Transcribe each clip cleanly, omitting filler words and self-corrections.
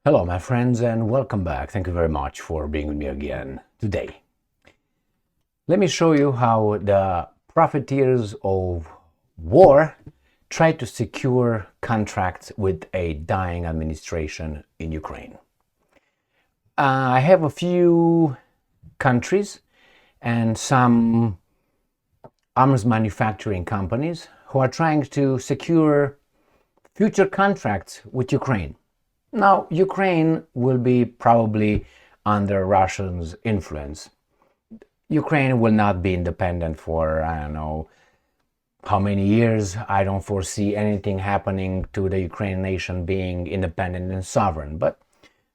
Hello, my friends, and welcome back. Thank you very much for being with me again today. Let me show you how the profiteers of war try to secure contracts with a dying administration in Ukraine. I have a few countries and some arms manufacturing companies who are trying to secure future contracts with Ukraine. Now, Ukraine will be probably under Russia's influence. Ukraine will not be independent for, I don't know, how many years. I don't foresee anything happening to the Ukrainian nation being independent and sovereign. But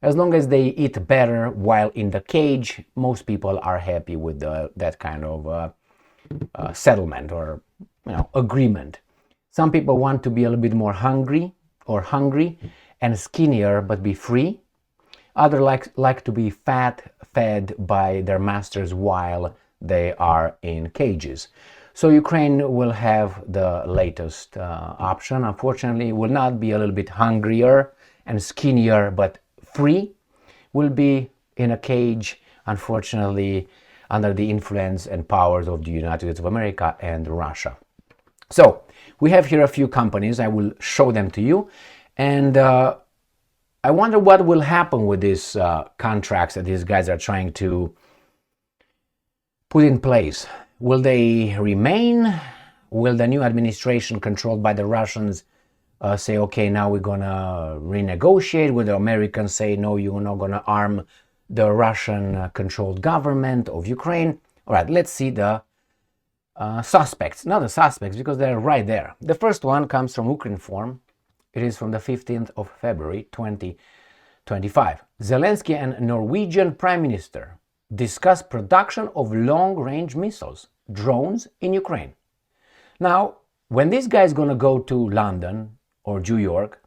as long as they eat better while in the cage, most people are happy with that kind of settlement or agreement. Some people want to be a little bit more hungry and skinnier but be free. Others like to be fed by their masters while they are in cages. So Ukraine will have the latest option. Unfortunately, it will not be a little bit hungrier and skinnier but free. Will be in a cage, unfortunately, under the influence and powers of the United States of America and Russia. So we have here a few companies. I will show them to you. And I wonder what will happen with these contracts that these guys are trying to put in place. Will they remain? Will the new administration controlled by the Russians say, okay, now we're going to renegotiate? Will the Americans say, no, you're not going to arm the Russian-controlled government of Ukraine? All right, let's see the suspects. Not the suspects, because they're right there. The first one comes from Ukr War. It is from the 15th of February 2025. Zelensky and Norwegian Prime Minister discuss production of long-range missiles, drones in Ukraine. Now, when this guy is going to go to London or New York,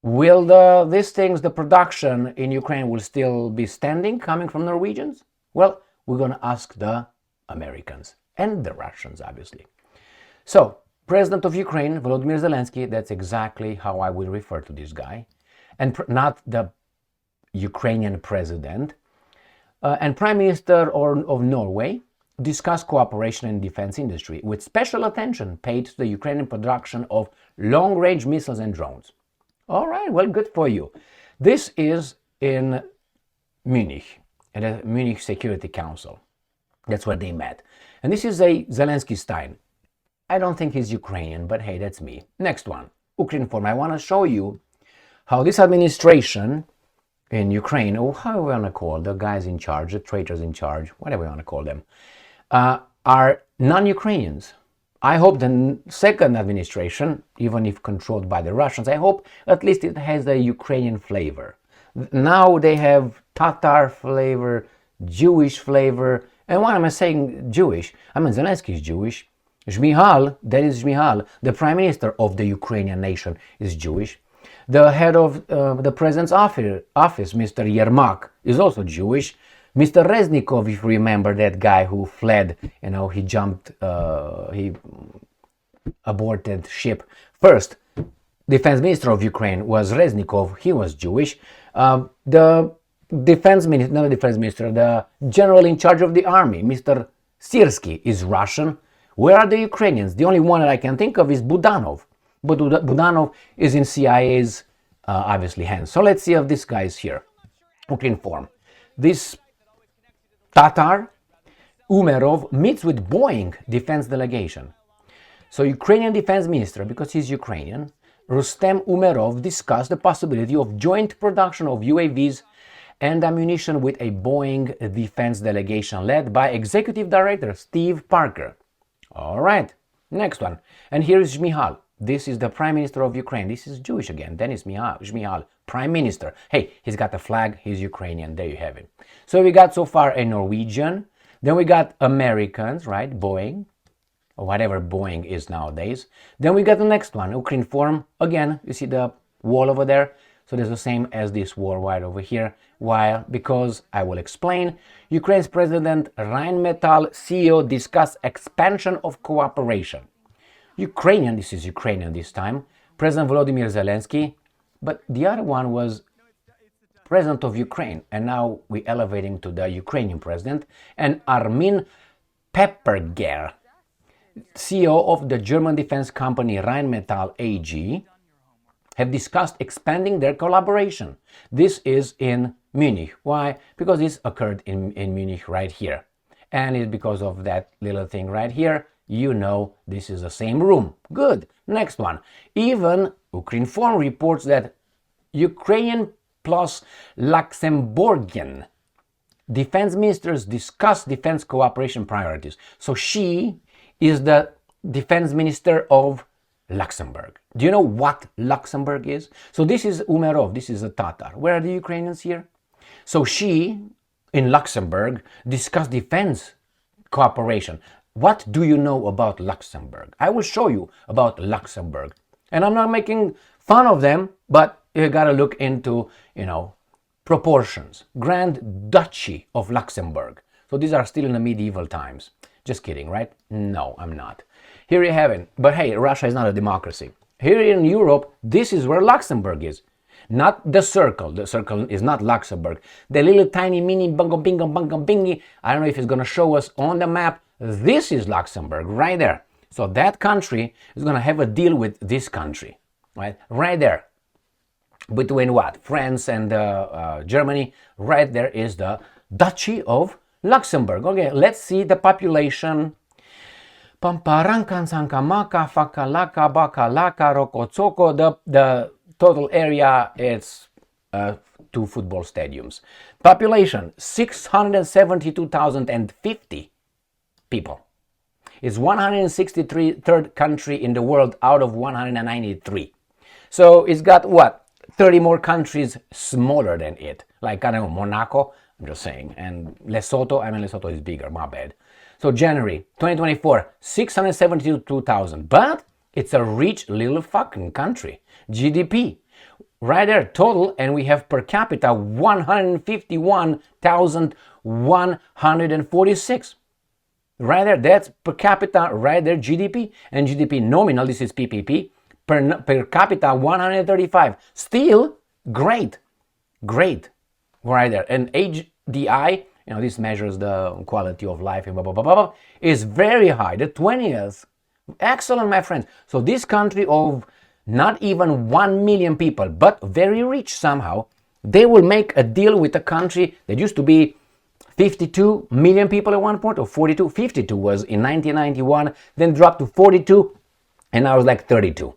will the production in Ukraine will still be standing, coming from Norwegians? Well, we're going to ask the Americans and the Russians, obviously. So, President of Ukraine, Volodymyr Zelensky, that's exactly how I will refer to this guy, and not the Ukrainian president, and Prime Minister of Norway discuss cooperation in defense industry with special attention paid to the Ukrainian production of long-range missiles and drones. All right, well, good for you. This is in Munich, at the Munich Security Council. That's where they met. And this is a Zelensky Stein. I don't think he's Ukrainian, but hey, that's me. Next one, Ukr War. I want to show you how this administration in Ukraine, or how we want to call the guys in charge, the traitors in charge, whatever we want to call them, are non-Ukrainians. I hope the second administration, even if controlled by the Russians, I hope at least it has the Ukrainian flavor. Now they have Tatar flavor, Jewish flavor, and why am I saying Jewish? I mean, Zelensky is Jewish. Shmihal, the prime minister of the Ukrainian nation, is Jewish. The head of the president's office, Mr. Yermak, is also Jewish. Mr. Reznikov, if you remember that guy who fled, he jumped, he aborted ship. First, defense minister of Ukraine was Reznikov. He was Jewish. The defense minister, not the defense minister, the general in charge of the army, Mr. Sirsky, is Russian. Where are the Ukrainians? The only one that I can think of is Budanov. But Budanov is in CIA's, obviously, hands. So let's see if this guy is here. Ukr War. This Tatar, Umerov, meets with Boeing Defense delegation. So Ukrainian defense minister, because he's Ukrainian, Rustem Umerov discussed the possibility of joint production of UAVs and ammunition with a Boeing Defense delegation led by Executive Director Steve Parker. All right, next one. And here is Shmihal. This is the Prime Minister of Ukraine. This is Jewish again. Denis Shmihal, Prime Minister. Hey, he's got a flag. He's Ukrainian. There you have it. So we got so far a Norwegian. Then we got Americans, right? Boeing, or whatever Boeing is nowadays. Then we got the next one, Ukr War. Again, you see the wall over there? So there's the same as this war right over here. Why? Because I will explain. Ukraine's President Rheinmetall CEO discussed expansion of cooperation. Ukrainian, this is Ukrainian this time, President Volodymyr Zelensky, but the other one was president of Ukraine, and now we're elevating to the Ukrainian president, and Armin Pepperger, CEO of the German defense company Rheinmetall AG, have discussed expanding their collaboration. This is in Munich. Why? Because this occurred in Munich right here. And it's because of that little thing right here. You know this is the same room. Good. Next one. Even Ukr War reports that Ukrainian plus Luxembourgian defense ministers discuss defense cooperation priorities. So she is the defense minister of Luxembourg. Do you know what Luxembourg is? So this is Umerov, this is a Tatar. Where are the Ukrainians here? So she, in Luxembourg, discussed defense cooperation. What do you know about Luxembourg? I will show you about Luxembourg. And I'm not making fun of them, but you gotta look into, proportions. Grand Duchy of Luxembourg. So these are still in the medieval times. Just kidding, right? No, I'm not. Here you have it. But hey, Russia is not a democracy. Here in Europe, this is where Luxembourg is. Not the circle. The circle is not Luxembourg. The little tiny mini bungo bingo bungo bingy. I don't know if it's going to show us on the map. This is Luxembourg right there. So that country is going to have a deal with this country, right? Right there. Between what? France and Germany. Right there is the Duchy of Luxembourg. Okay, let's see the population. Pamparankan sankamaka fakalaka bakalaka rokotsoko. The total area is 2 football stadiums. Population 672,050 people. It's 163rd country in the world out of 193. So it's got what? 30 more countries smaller than it. Like, I don't know, Monaco, I'm just saying. And Lesotho, Lesotho is bigger, my bad. So January 2024, 672,000. But it's a rich little fucking country. GDP, right there, total, and we have per capita 151,146. Right there, that's per capita, right there, GDP. And GDP nominal, this is PPP, per capita 135. Still great, right there. And HDI, this measures the quality of life and blah, blah, blah, blah, blah, is very high, the 20th. Excellent, my friends. So this country of not even 1 million people, but very rich somehow, they will make a deal with a country that used to be 52 million people at one point, or 42. 52 was in 1991, then dropped to 42, and now it's like 32.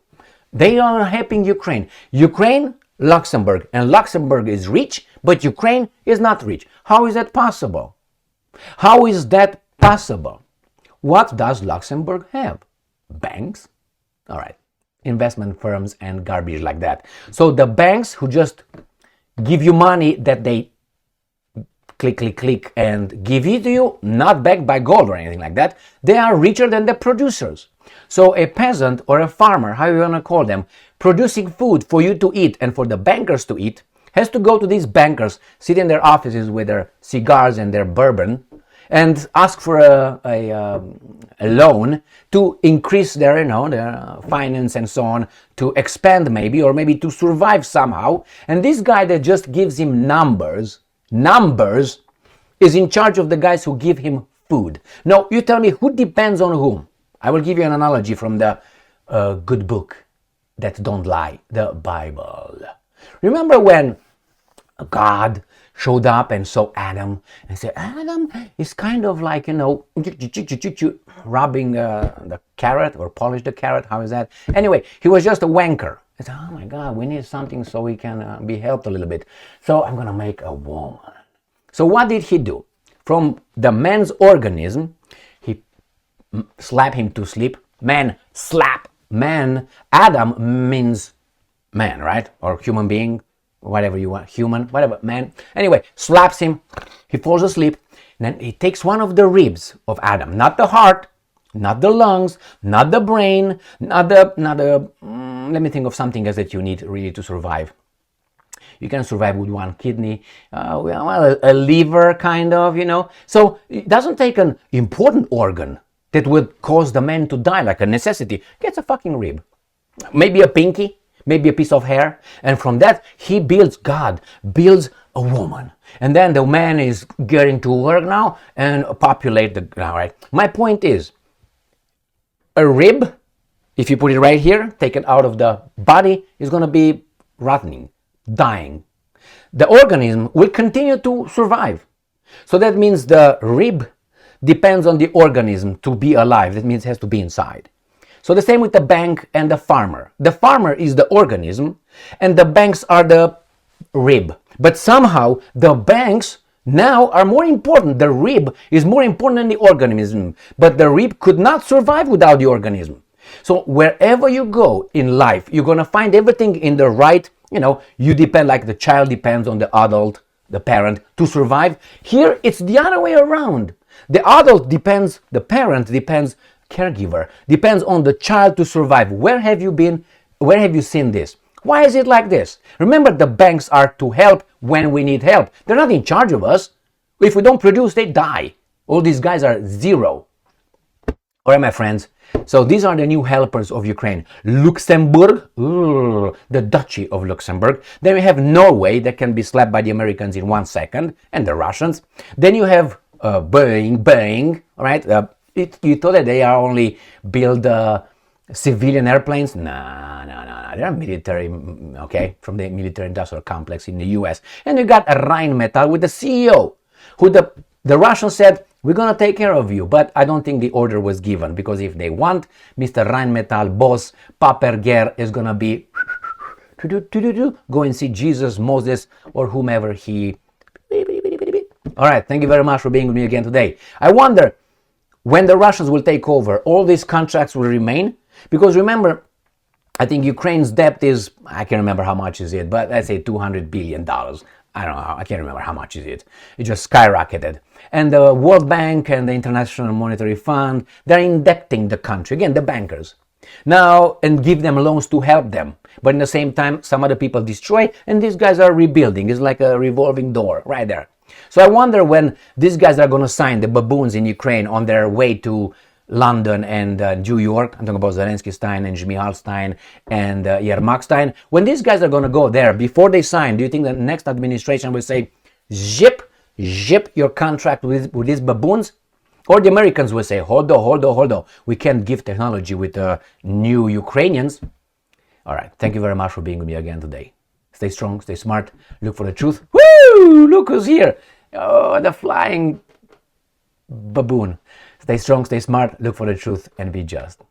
They are helping Ukraine. Ukraine, Luxembourg, and Luxembourg is rich, but Ukraine is not rich. How is that possible? How is that possible? What does Luxembourg have? Banks? All right. Investment firms and garbage like that. So the banks who just give you money that they click and give it to you, not backed by gold or anything like that, they are richer than the producers. So a peasant or a farmer, how you want to call them, producing food for you to eat and for the bankers to eat, has to go to these bankers, sit in their offices with their cigars and their bourbon, and ask for a loan to increase their, their finance and so on, to expand maybe, or maybe to survive somehow. And this guy that just gives him numbers, is in charge of the guys who give him food. Now, you tell me, who depends on whom? I will give you an analogy from the good book that don't lie, the Bible. Remember when God showed up and saw Adam and said, Adam is kind of like, rubbing the carrot or polish the carrot. How is that? Anyway, he was just a wanker. He said, oh my God, we need something so we can be helped a little bit. So I'm going to make a woman. So what did he do? From the man's organism, he slapped him to sleep. Man, slap. Man, Adam means man, right? Or human being. Whatever you want, human, whatever, man. Anyway, slaps him, he falls asleep, then he takes one of the ribs of Adam, not the heart, not the lungs, not the brain, not the let me think of something else that you need really to survive. You can survive with one kidney, a liver kind of, So it doesn't take an important organ that would cause the man to die like a necessity. Gets a fucking rib. Maybe a pinky. maybe a piece of hair, and from that God builds a woman. And then the man is getting to work now and populate the ground, right? My point is, a rib, if you put it right here, take it out of the body, is going to be rotting, dying. The organism will continue to survive. So that means the rib depends on the organism to be alive. That means it has to be inside. So the same with the bank and the farmer. The farmer is the organism and the banks are the rib. But somehow the banks now are more important. The rib is more important than the organism. But the rib could not survive without the organism. So wherever you go in life, you're going to find everything in the right, you depend, like the child depends on the adult, the parent, to survive. Here, it's the other way around. The adult depends, the parent depends, caregiver, depends on the child to survive. Where have you been? Where have you seen this? Why is it like this? Remember, the banks are to help when we need help. They're not in charge of us. If we don't produce, they die. All these guys are zero. All right, my friends. So these are the new helpers of Ukraine. Luxembourg, the Duchy of Luxembourg. Then we have Norway, that can be slapped by the Americans in 1 second, and the Russians. Then you have Boeing, all right? You thought that they are only build civilian airplanes? No. They are military, okay, from the military industrial complex in the US. And you got Rheinmetall with the CEO, who the Russians said, we're going to take care of you. But I don't think the order was given, because if they want, Mr. Rheinmetall boss, Paperger, is going to be go and see Jesus, Moses, or whomever he... All right, thank you very much for being with me again today. I wonder, when the Russians will take over, all these contracts will remain? Because remember, I think Ukraine's debt is, I can't remember how much is it, but let's say $200 billion. I don't know, I can't remember how much is it. It just skyrocketed. And the World Bank and the International Monetary Fund, they're indebting the country, again, the bankers. Now, and give them loans to help them. But in the same time, some other people destroy, and these guys are rebuilding. It's like a revolving door right there. So I wonder when these guys are going to sign, the baboons in Ukraine, on their way to London and New York. I'm talking about Zelensky Stein and Jimmy Halstein and Yermak Stein. When these guys are going to go there, before they sign, do you think the next administration will say, zip your contract with these baboons? Or the Americans will say, hold on. We can't give technology with new Ukrainians. All right. Thank you very much for being with me again today. Stay strong, stay smart, look for the truth. Woo! Look who's here. Oh, the flying baboon. Stay strong, stay smart, look for the truth, and be just.